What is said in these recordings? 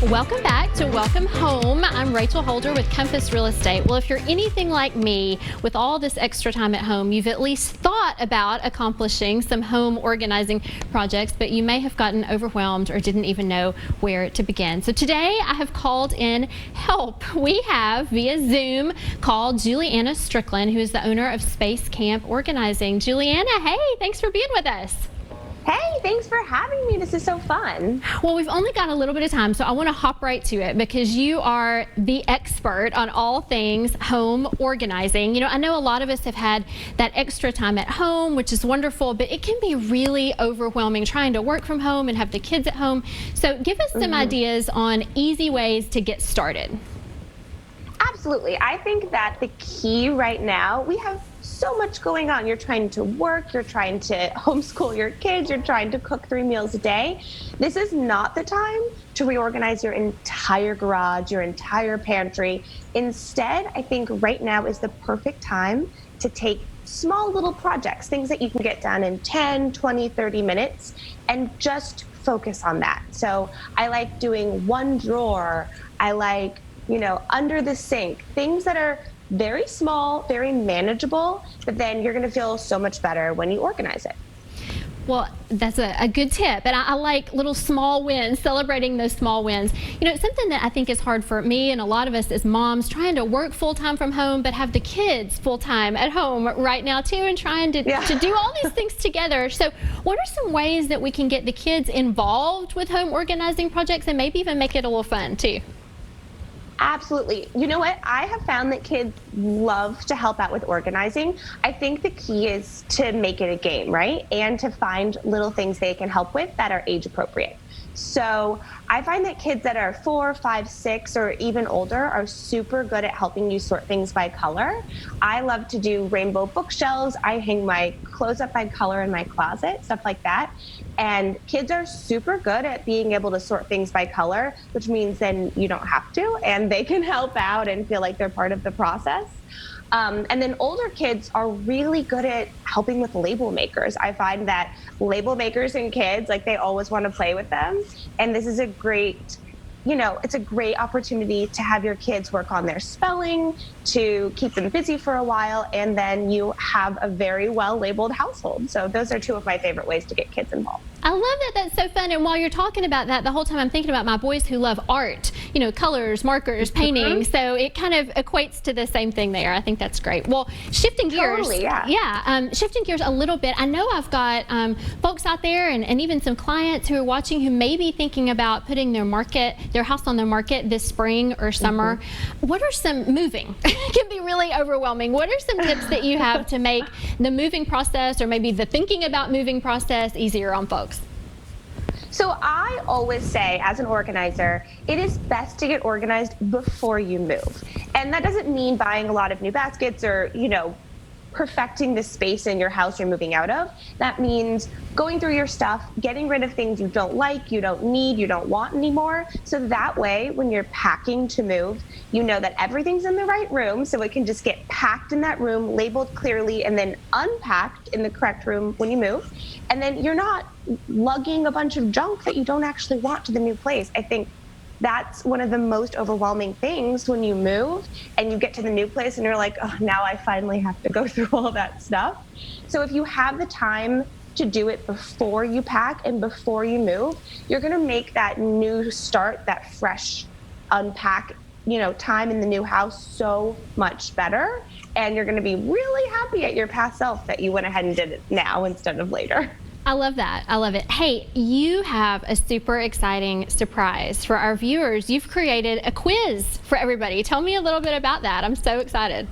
Welcome back to Welcome Home. I'm Rachel Holder with Compass Real Estate. Well, if you're anything like me, with all this extra time at home, you've at least thought about accomplishing some home organizing projects, but you may have gotten overwhelmed or didn't even know where to begin. So today I have called in help. We have via Zoom called Juliana Strickland, who is the owner of Space Camp Organizing. Juliana, hey, thanks for being with us. Hey, thanks for having me. This is so fun. Well, we've only got a little bit of time, so I want to hop right to it because you are the expert on all things home organizing. You know, I know a lot of us have had that extra time at home, which is wonderful, but it can be really overwhelming trying to work from home and have the kids at home. So give us some ideas on easy ways to get started. Absolutely. I think that the key right now, we have so much going on. You're trying to work, you're trying to homeschool your kids, you're trying to cook 3 meals a day. This is not the time to reorganize your entire garage, your entire pantry. Instead, I think right now is the perfect time to take small little projects, things that you can get done in 10, 20, 30 minutes, and just focus on that. So I like doing one drawer. I like, under the sink, things that are very small, very manageable, but then you're going to feel so much better when you organize it. Well, that's a good tip, and I like little small wins, celebrating those small wins. You know, it's something that I think is hard for me and a lot of us as moms, trying to work full-time from home, but have the kids full-time at home right now too, and trying to do all these things together. So what are some ways that we can get the kids involved with home organizing projects and maybe even make it a little fun too? Absolutely. You know what? I have found that kids love to help out with organizing. I think the key is to make it a game, right? And to find little things they can help with that are age appropriate. So I find that kids that are 4, 5, 6, or even older are super good at helping you sort things by color. I love to do rainbow bookshelves. I hang my clothes up by color in my closet, stuff like that. And kids are super good at being able to sort things by color, which means then you don't have to, and they can help out and feel like they're part of the process. And then older kids are really good at helping with label makers. I find that label makers and kids, like, they always want to play with them. And this is a great, it's a great opportunity to have your kids work on their spelling, to keep them busy for a while, and then you have a very well labeled household. So those are 2 of my favorite ways to get kids involved. I love that. That's so fun. And while you're talking about that, the whole time I'm thinking about my boys who love art, colors, markers, painting. So it kind of equates to the same thing there. I think that's great. Well, shifting gears. Totally, shifting gears a little bit. I know I've got folks out there and even some clients who are watching who may be thinking about putting their house on the market this spring or summer. What are some moving? It can be really overwhelming. What are some tips that you have to make the moving process, or maybe the thinking about moving process, easier on folks? So I always say, as an organizer, it is best to get organized before you move. And that doesn't mean buying a lot of new baskets or, perfecting the space in your house you're moving out of. That means going through your stuff, getting rid of things you don't like, you don't need, you don't want anymore. So that way, when you're packing to move, you know that everything's in the right room, so it can just get packed in that room, labeled clearly, and then unpacked in the correct room when you move. And then you're not lugging a bunch of junk that you don't actually want to the new place. I think that's one of the most overwhelming things when you move and you get to the new place and you're like, oh, now I finally have to go through all that stuff. So if you have the time to do it before you pack and before you move, you're going to make that new start, that fresh unpack, time in the new house so much better. And you're going to be really happy at your past self that you went ahead and did it now instead of later. I love that. I love it. Hey, you have a super exciting surprise for our viewers. You've created a quiz for everybody. Tell me a little bit about that. I'm so excited.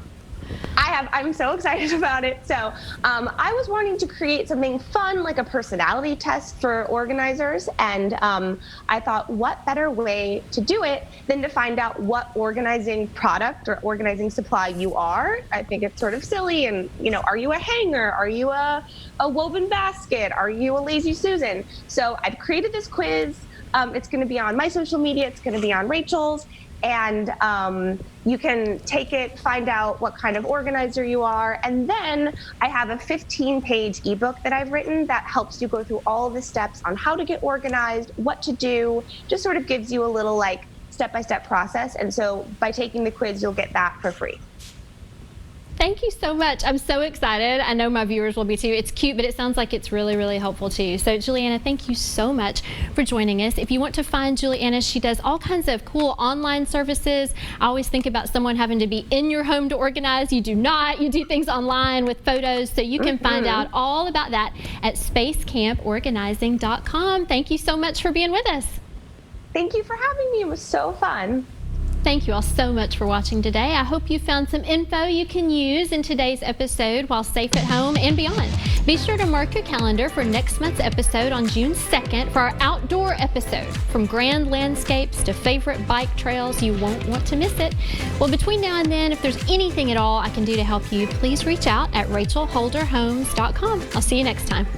I'm so excited about it. So I was wanting to create something fun, like a personality test for organizers. And I thought, what better way to do it than to find out what organizing product or organizing supply you are. I think it's sort of silly. And, are you a hanger? Are you a woven basket? Are you a lazy Susan? So I've created this quiz. It's going to be on my social media. It's going to be on Rachel's. And you can take it, find out what kind of organizer you are. And then I have a 15-page ebook that I've written that helps you go through all the steps on how to get organized, what to do, just sort of gives you a little like step-by-step process. And so by taking the quiz, you'll get that for free. Thank you so much. I'm so excited. I know my viewers will be too. It's cute, but it sounds like it's really, really helpful too. So Juliana, thank you so much for joining us. If you want to find Juliana, she does all kinds of cool online services. I always think about someone having to be in your home to organize. You do not. You do things online with photos. So you can find out all about that at spacecamporganizing.com. Thank you so much for being with us. Thank you for having me. It was so fun. Thank you all so much for watching today. I hope you found some info you can use in today's episode while safe at home and beyond. Be sure to mark your calendar for next month's episode on June 2nd for our outdoor episode. From grand landscapes to favorite bike trails, you won't want to miss it. Well, between now and then, if there's anything at all I can do to help you, please reach out at rachelholderhomes.com. I'll see you next time.